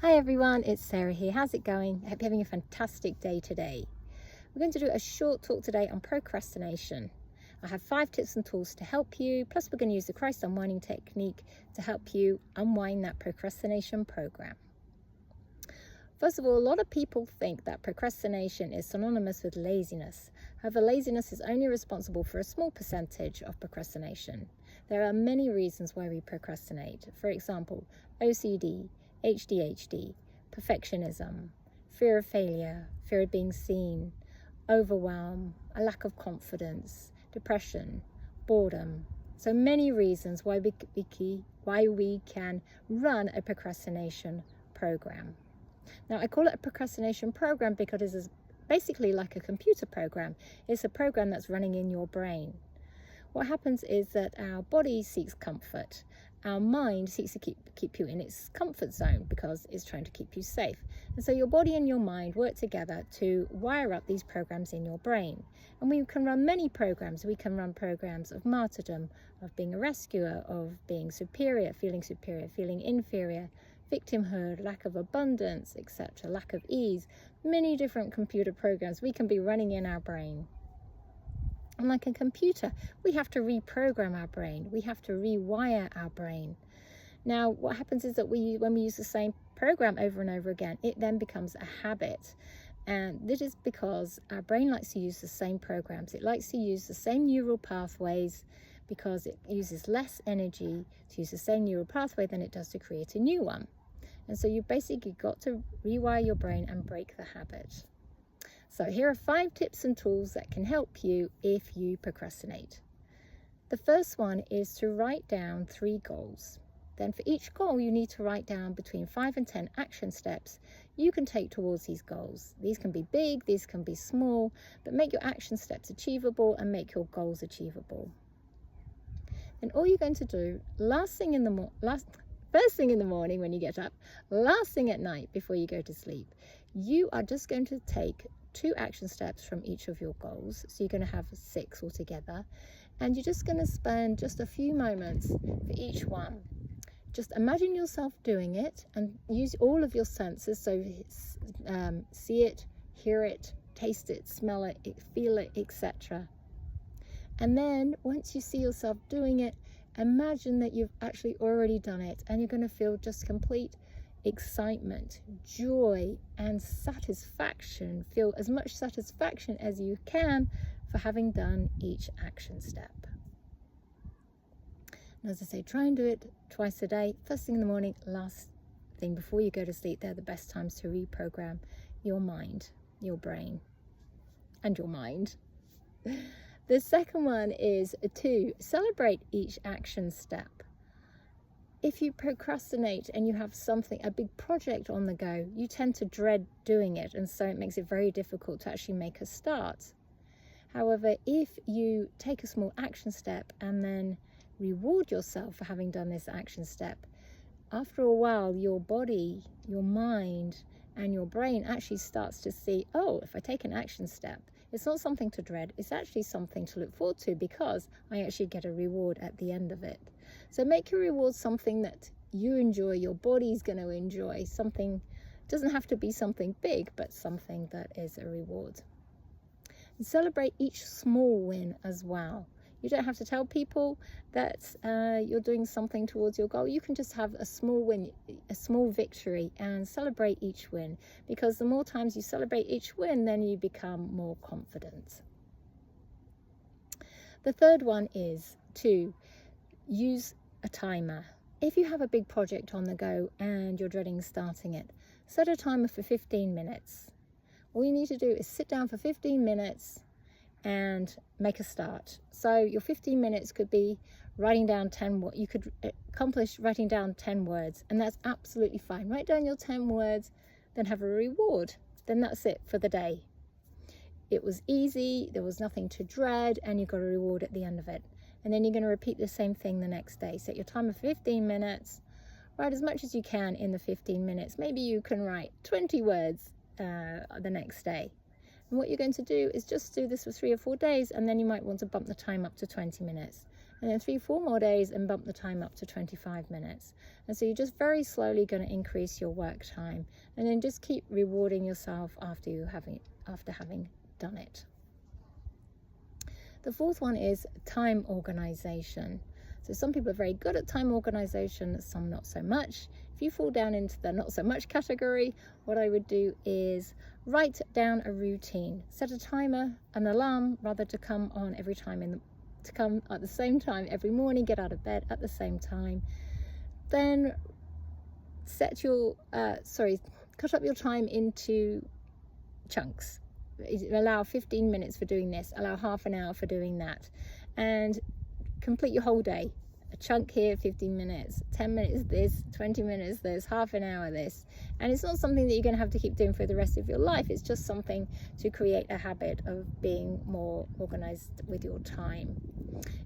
Hi everyone, it's Sarah here. How's it going? I hope you're having a fantastic day today. We're going to do a short talk today on procrastination. I have 5 tips and tools to help you, plus we're going to use the Christ unwinding technique to help you unwind that procrastination program. First of all, a lot of people think that procrastination is synonymous with laziness. However, laziness is only responsible for a small percentage of procrastination. There are many reasons why we procrastinate. For example, OCD, ADHD, perfectionism, fear of failure, fear of being seen, overwhelm, a lack of confidence, depression, boredom. So many reasons why we can run a procrastination program. Now, I call it a procrastination program because it is basically like a computer program. It's a program that's running in your brain. What happens is that our body seeks comfort. Our mind seeks to keep you in its comfort zone because it's trying to keep you safe. And so your body and your mind work together to wire up these programs in your brain. And we can run many programs. We can run programs of martyrdom, of being a rescuer, of being superior, feeling inferior, victimhood, lack of abundance, etc., lack of ease. Many different computer programs we can be running in our brain. And like a computer, we have to reprogram our brain. We have to rewire our brain. Now, what happens is that when we use the same program over and over again, it then becomes a habit. And this is because our brain likes to use the same programs. It likes to use the same neural pathways because it uses less energy to use the same neural pathway than it does to create a new one. And so you've basically got to rewire your brain and break the habit. So here are 5 tips and tools that can help you if you procrastinate. The first one is to write down 3 goals. Then for each goal, you need to write down between 5 and 10 action steps you can take towards these goals. These can be big, these can be small, but make your action steps achievable and make your goals achievable. And all you're going to do first thing in the morning when you get up, last thing at night before you go to sleep, you are just going to take 2 action steps from each of your goals. So you're going to have 6 altogether, and you're just going to spend just a few moments for each one. Just imagine yourself doing it and use all of your senses. So see it, hear it, taste it, smell it, feel it, etc. And then once you see yourself doing it, imagine that you've actually already done it, and you're going to feel just complete excitement, joy, and satisfaction. Feel as much satisfaction as you can for having done each action step. And as I say, try and do it twice a day, first thing in the morning, last thing before you go to sleep. They're the best times to reprogram your mind, your brain, and your mind. The second one is to celebrate each action step. If you procrastinate and you have a big project on the go, you tend to dread doing it, and so it makes it very difficult to actually make a start. However, if you take a small action step and then reward yourself for having done this action step, after a while your body, your mind, and your brain actually starts to see, oh, if I take an action step, it's not something to dread, it's actually something to look forward to because I actually get a reward at the end of it. So make your reward something that you enjoy, your body's going to enjoy. Something doesn't have to be something big, but something that is a reward. And celebrate each small win as well. You don't have to tell people that you're doing something towards your goal. You can just have a small win, a small victory, and celebrate each win. Because the more times you celebrate each win, then you become more confident. The third one is to use a timer. If you have a big project on the go and you're dreading starting it, set a timer for 15 minutes. All you need to do is sit down for 15 minutes and make a start. So your 15 minutes could be writing down 10 words. You could accomplish writing down 10 words, and that's absolutely fine. Write down your 10 words, then have a reward. Then that's it for the day. It was easy, there was nothing to dread, and you got a reward at the end of it. And then you're going to repeat the same thing the next day. Set your timer for 15 minutes. Write as much as you can in the 15 minutes. Maybe you can write 20 words the next day. And what you're going to do is just do this for 3 or 4 days, and then you might want to bump the time up to 20 minutes. and then 3-4 more days and bump the time up to 25 minutes. And so you're just very slowly going to increase your work time, and then just keep rewarding yourself after having done it. The fourth one is time organization. So some people are very good at time organization, some not so much. If you fall down into the not so much category, what I would do is write down a routine. Set a timer, an alarm rather, to come on every time to come at the same time every morning. Get out of bed at the same time. Then set your cut up your time into chunks. Allow 15 minutes for doing this, allow half an hour for doing that, and complete your whole day. A chunk here, 15 minutes, 10 minutes this, 20 minutes this, half an hour this. And it's not something that you're going to have to keep doing for the rest of your life. It's just something to create a habit of being more organized with your time.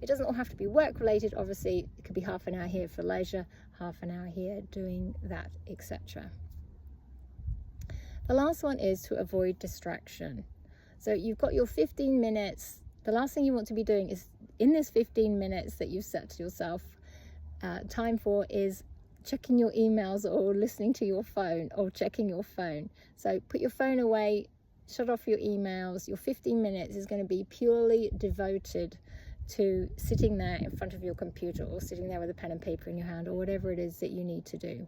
It doesn't all have to be work related. Obviously, it could be half an hour here for leisure, half an hour here doing that, etc. The last one is to avoid distraction. So you've got your 15 minutes. The last thing you want to be doing is, in this 15 minutes that you've set to yourself time for, is checking your emails or listening to your phone or checking your phone. So put your phone away, shut off your emails. Your 15 minutes is going to be purely devoted to sitting there in front of your computer, or sitting there with a pen and paper in your hand, or whatever it is that you need to do.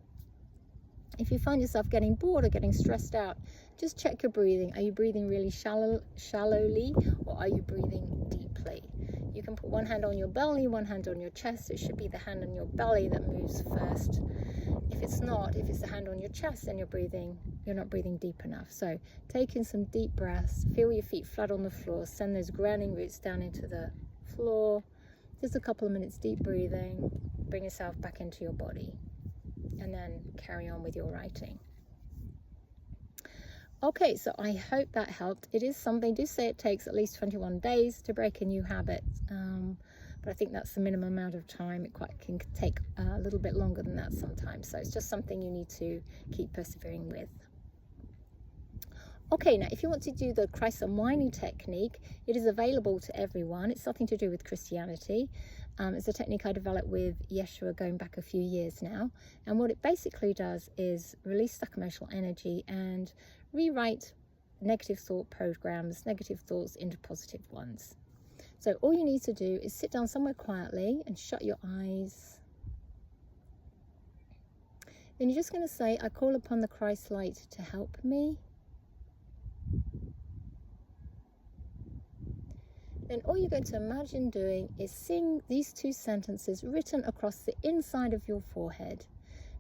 If you find yourself getting bored or getting stressed out, just check your breathing. Are you breathing really shallowly, or are you breathing deeply? You can put one hand on your belly, one hand on your chest. It should be the hand on your belly that moves first. If it's not, if it's the hand on your chest, then you're not breathing deep enough. So take in some deep breaths, feel your feet flat on the floor, send those grounding roots down into the floor. Just a couple of minutes deep breathing, bring yourself back into your body, and then carry on with your writing. Okay, so I hope that helped. It is something, do say it takes at least 21 days to break a new habit, but I think that's the minimum amount of time. It can take a little bit longer than that sometimes, so it's just something you need to keep persevering with. Okay, now if you want to do the Christ unwinding technique, it is available to everyone. It's nothing to do with Christianity. It's a technique I developed with Yeshua going back a few years now. And what it basically does is release stuck emotional energy and rewrite negative thought programs, negative thoughts, into positive ones. So all you need to do is sit down somewhere quietly and shut your eyes. Then you're just going to say, I call upon the Christ light to help me. Then all you're going to imagine doing is seeing these two sentences written across the inside of your forehead.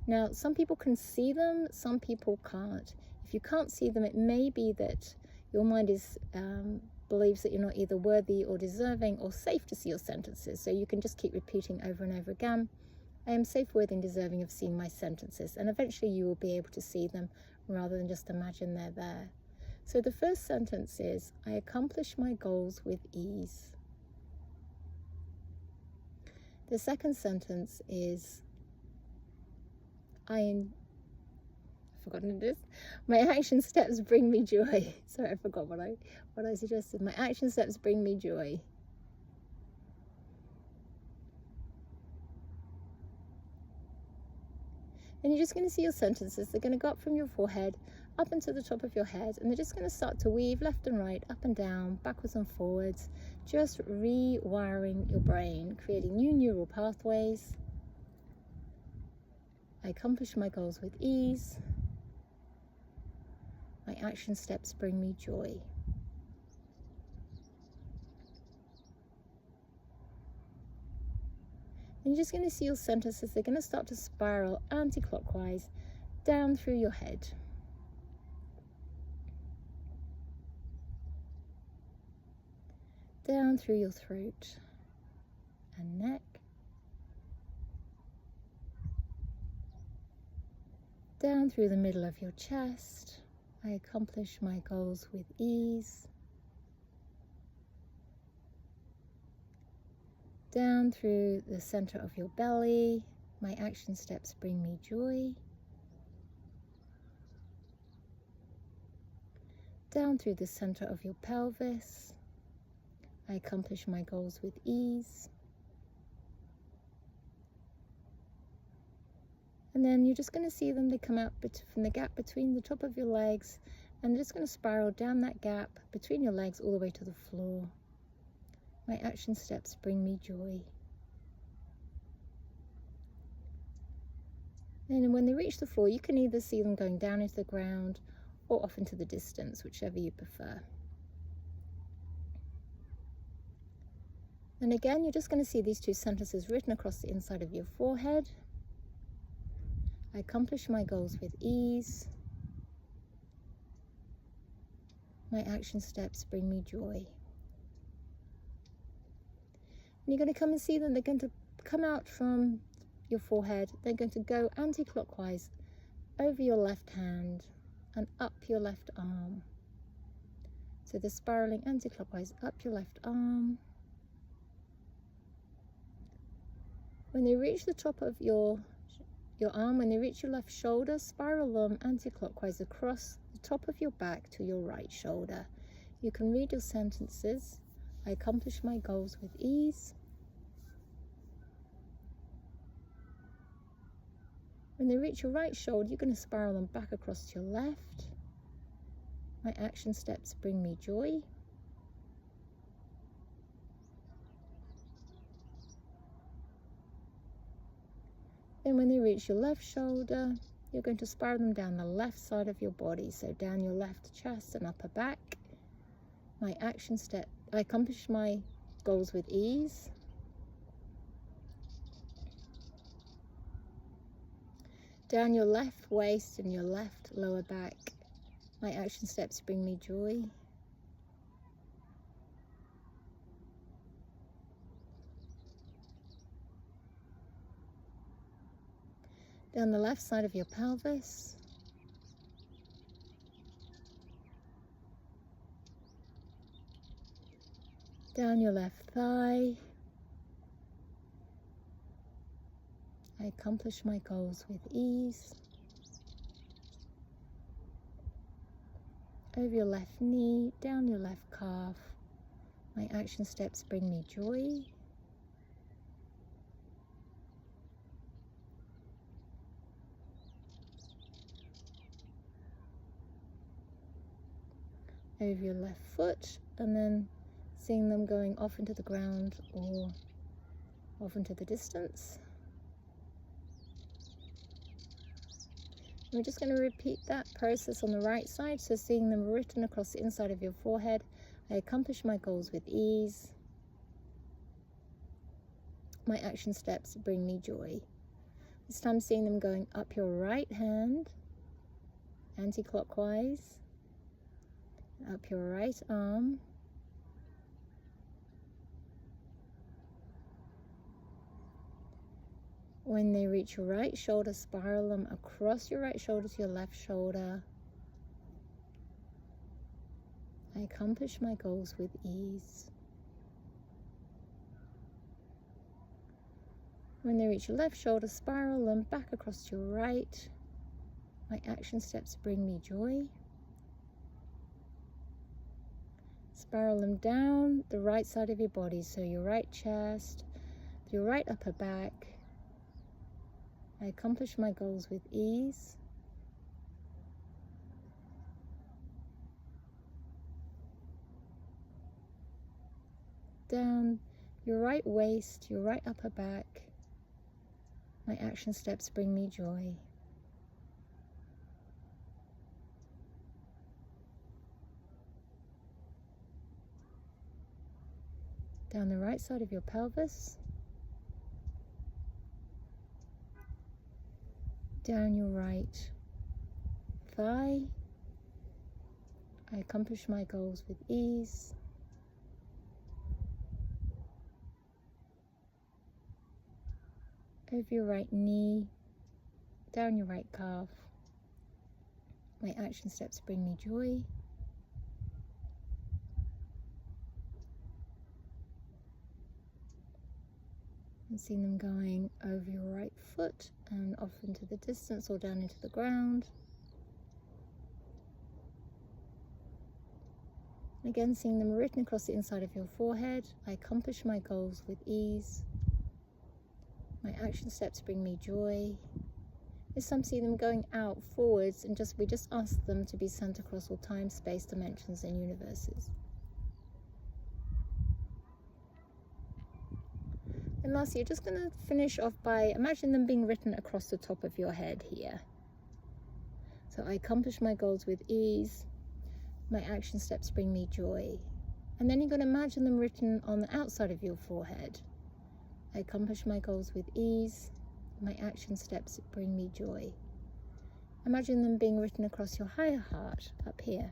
Now, some people can see them, some people can't. If you can't see them, it may be that your mind believes that you're not either worthy or deserving or safe to see your sentences. So you can just keep repeating over and over again, I am safe, worthy, and deserving of seeing my sentences. And eventually you will be able to see them rather than just imagine they're there. So the first sentence is, I accomplish my goals with ease. The second sentence is, I've forgotten this. My action steps bring me joy. Sorry, I forgot what I suggested. My action steps bring me joy. And you're just going to see your sentences. They're going to go up from your forehead, up into the top of your head, and they're just going to start to weave left and right, up and down, backwards and forwards, just rewiring your brain, creating new neural pathways. I accomplish my goals with ease. My action steps bring me joy. And you're just going to see your sentences. They're going to start to spiral anti-clockwise down through your head. Down through your throat and neck. Down through the middle of your chest. I accomplish my goals with ease. Down through the center of your belly. My action steps bring me joy. Down through the center of your pelvis. I accomplish my goals with ease. And then you're just going to see them, they come out from the gap between the top of your legs, and they're just going to spiral down that gap between your legs all the way to the floor. My action steps bring me joy. And when they reach the floor, you can either see them going down into the ground or off into the distance, whichever you prefer. And again, you're just going to see these two sentences written across the inside of your forehead. I accomplish my goals with ease. My action steps bring me joy. And you're going to come and see them. They're going to come out from your forehead. They're going to go anti-clockwise over your left hand and up your left arm. So they're spiraling anti-clockwise up your left arm. When they reach the top of your arm, when they reach your left shoulder, spiral them anti-clockwise across the top of your back to your right shoulder. You can read your sentences. I accomplish my goals with ease. When they reach your right shoulder, you're going to spiral them back across to your left. My action steps bring me joy. Then when they reach your left shoulder, you're going to spiral them down the left side of your body, so down your left chest and upper back. My action step, I accomplish my goals with ease. Down your left waist and your left lower back. My action steps bring me joy. Down the left side of your pelvis. Down your left thigh. I accomplish my goals with ease. Over your left knee, down your left calf. My action steps bring me joy. Over your left foot, and then seeing them going off into the ground or off into the distance. We're just going to repeat that process on the right side, so seeing them written across the inside of your forehead. I accomplish my goals with ease. My action steps bring me joy. This time seeing them going up your right hand, anti-clockwise, up your right arm, when they reach your right shoulder, spiral them across your right shoulder to your left shoulder. I accomplish my goals with ease. When they reach your left shoulder, spiral them back across to your right. My action steps bring me joy. Spiral them down the right side of your body, so your right chest, your right upper back. I accomplish my goals with ease. Down your right waist, your right upper back. My action steps bring me joy. Down the right side of your pelvis. Down your right thigh. I accomplish my goals with ease. Over your right knee, down your right calf. My action steps bring me joy. And seeing them going over your right foot and off into the distance or down into the ground. Again, seeing them written across the inside of your forehead. I accomplish my goals with ease. My action steps bring me joy. This time see them going out forwards, and we just ask them to be sent across all time, space, dimensions and universes. And lastly, you're just going to finish off by imagine them being written across the top of your head here. So I accomplish my goals with ease. My action steps bring me joy. And then you're going to imagine them written on the outside of your forehead. I accomplish my goals with ease. My action steps bring me joy. Imagine them being written across your higher heart up here.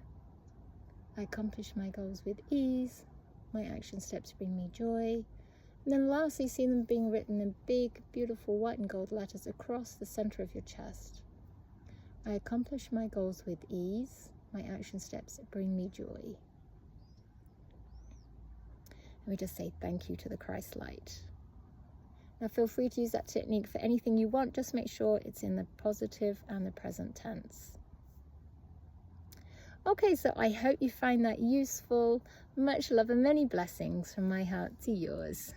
I accomplish my goals with ease. My action steps bring me joy. And then lastly, see them being written in big, beautiful white and gold letters across the center of your chest. I accomplish my goals with ease. My action steps bring me joy. And we just say thank you to the Christ light. Now feel free to use that technique for anything you want. Just make sure it's in the positive and the present tense. Okay, so I hope you find that useful. Much love and many blessings from my heart to yours.